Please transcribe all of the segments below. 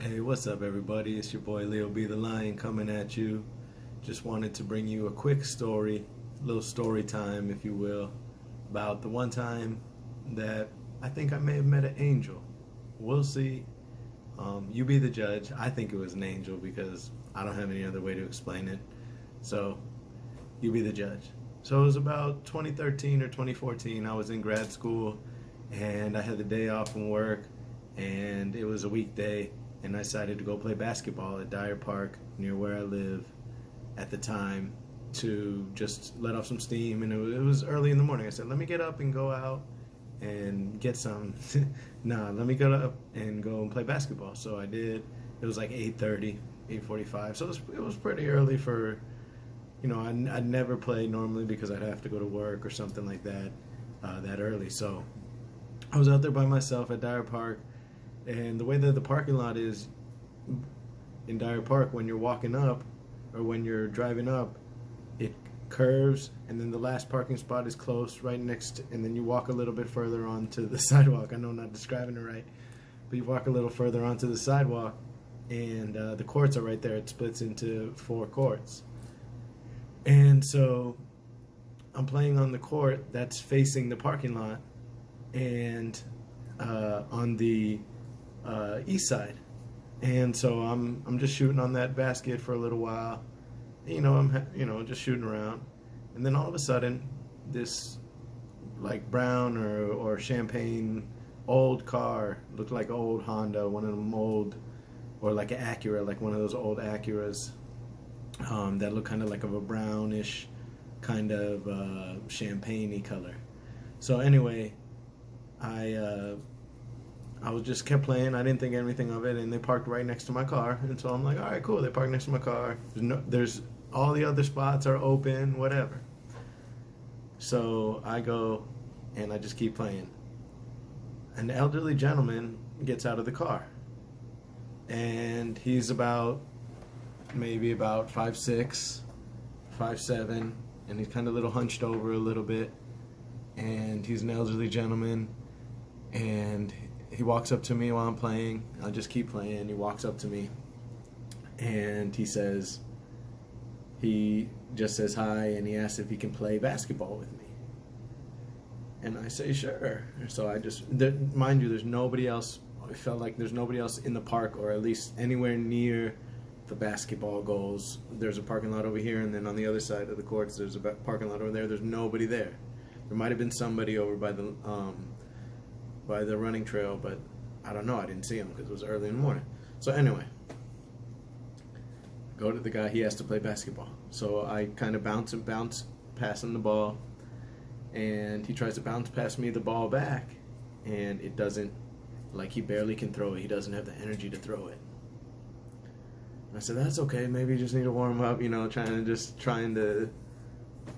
Hey, what's up, everybody? It's your boy Leo B. the Lion coming at you. Just wanted to bring you a quick story, a little story time, if you will, about the one time that I think I may have met an angel. We'll see. You be the judge. I think it was an angel because I don't have any other way to explain it. So, you be the judge. So, it was about 2013 or 2014. I was in grad school and I had the day off from work, and it was a weekday, and I decided to go play basketball at Dyer Park near where I live at the time to just let off some steam. And it was early in the morning. I said, let me get up and go out and get some. Nah, let me get up and go and play basketball. So I did. It was like 8:30, 8:45. So it was pretty early for, I'd never play normally because I'd have to go to work or something like that that early. So I was out there by myself at Dyer Park, and the way that the parking lot is in Dyer Park, when you're walking up or when you're driving up, it curves, and then the last parking spot is close right next, and then you walk a little bit further onto the sidewalk. I know I'm not describing it right, but you walk a little further onto the sidewalk, and the courts are right there. It splits into four courts. And so I'm playing on the court that's facing the parking lot, and on the east side. And so I'm just shooting on that basket for a little while. I'm just shooting around, and then all of a sudden, this like brown or champagne old car, looked like old Honda, one of them old, or like an Acura, like one of those old Acuras that look kind of like of a brownish kind of champagne-y color. So anyway, I was just kept playing. I didn't think anything of it, and they parked right next to my car. And so I'm like, all right, cool. They parked next to my car. There's all the other spots are open, whatever. So I go and I just keep playing. An elderly gentleman gets out of the car, and he's maybe about 5'6", 5'7", and he's kind of a little hunched over a little bit. And he's an elderly gentleman, and he walks up to me while I'm playing. I'll just keep playing. He walks up to me, and he just says hi, and he asks if he can play basketball with me. And I say, sure. So mind you, there's nobody else. It felt like there's nobody else in the park, or at least anywhere near the basketball goals. There's a parking lot over here, and then on the other side of the courts, there's a parking lot over there. There's nobody there. There might have been somebody over by the running trail, but I don't know. I didn't see him because it was early in the morning. So anyway, go to the guy. He has to play basketball. So I kind of bounce, pass him the ball, and he tries to bounce past me the ball back, and it doesn't, like, he barely can throw it. He doesn't have the energy to throw it. And I said, that's okay. Maybe you just need to warm up, trying to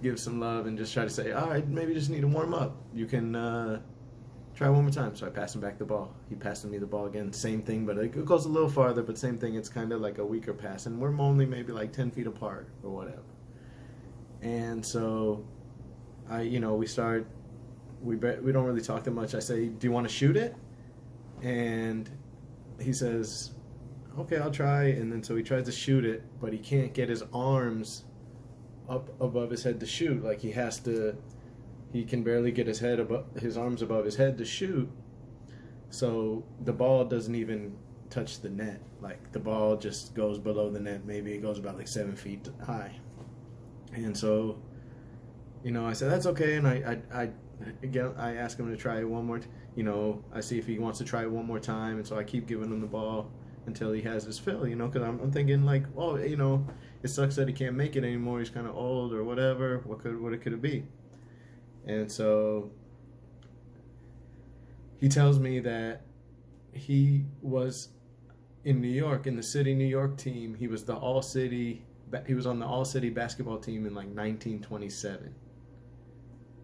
give some love and just try to say, all right, maybe you just need to warm up. You can try one more time. So I passed him back the ball. He passed me the ball again. Same thing, but it goes a little farther, but same thing. It's kind of like a weaker pass, and we're only maybe like 10 feet apart or whatever. And so we don't really talk that much. I say, do you want to shoot it? And he says, okay, I'll try. And then so he tries to shoot it, but he can't get his arms up above his head to shoot. Like he can barely get his arms above his head to shoot. So the ball doesn't even touch the net. Like the ball just goes below the net. Maybe it goes about like 7 feet high. And so, I said, that's okay. And I ask him to try it one more. I see if he wants to try it one more time. And so I keep giving him the ball until he has his fill, because I'm thinking like, oh, it sucks that he can't make it anymore. He's kind of old or whatever. What could it be? And so he tells me that he was in New York, in the city New York team. He was on the all-city basketball team in like 1927.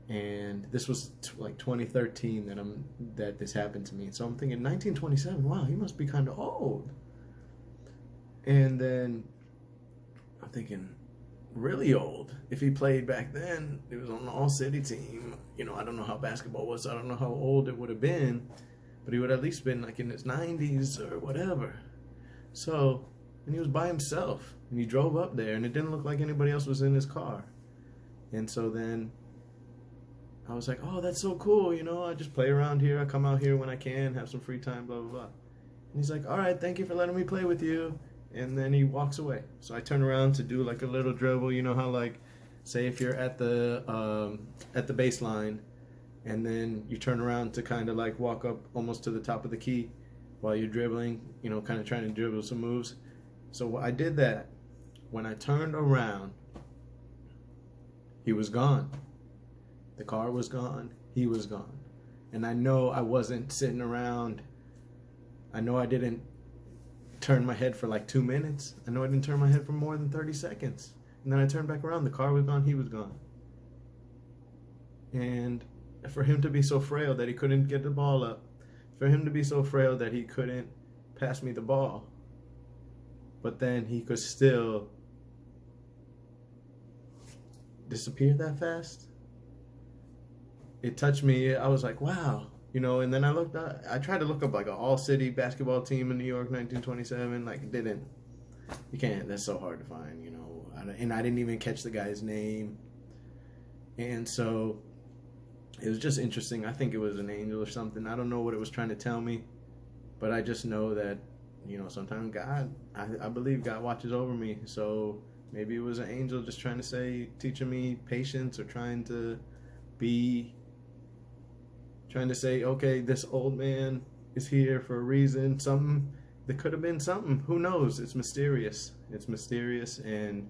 And this was like 2013 that this happened to me. So I'm thinking 1927, wow, he must be kind of old. And then I'm thinking, really old. If he played back then, it was on the all-city team. I don't know how basketball was. So I don't know how old it would have been, but he would have at least been like in his 90s or whatever. So, and he was by himself, and he drove up there, and it didn't look like anybody else was in his car. And so then I was like, oh, that's so cool, you know, I just play around here, I come out here when I can, have some free time, blah, blah, blah. And he's like, all right, thank you for letting me play with you. And then he walks away. So I turn around to do like a little dribble, you know how like, say if you're at the baseline, and then you turn around to kind of like walk up almost to the top of the key while you're dribbling, you know, kind of trying to dribble some moves. So I did that. When I turned around, he was gone. The car was gone. He was gone. And I know I wasn't sitting around. I know I didn't turn my head for like 2 minutes. I know I didn't turn my head for more than 30 seconds. And then I turned back around. The car was gone. He was gone. And for him to be so frail that he couldn't get the ball up, for him to be so frail that he couldn't pass me the ball, but then he could still disappear that fast, it touched me. I was like, wow, you know. And then I tried to look up like an all-city basketball team in New York 1927, like it didn't, you can't, that's so hard to find, you know. And I didn't even catch the guy's name. And so it was just interesting. I think it was an angel or something. I don't know what it was trying to tell me, but I just know that, you know, sometimes God, I believe God watches over me. So maybe it was an angel just trying to say, teaching me patience, or trying to say, okay, this old man is here for a reason. Something, there could have been something. Who knows? It's mysterious. It's mysterious, and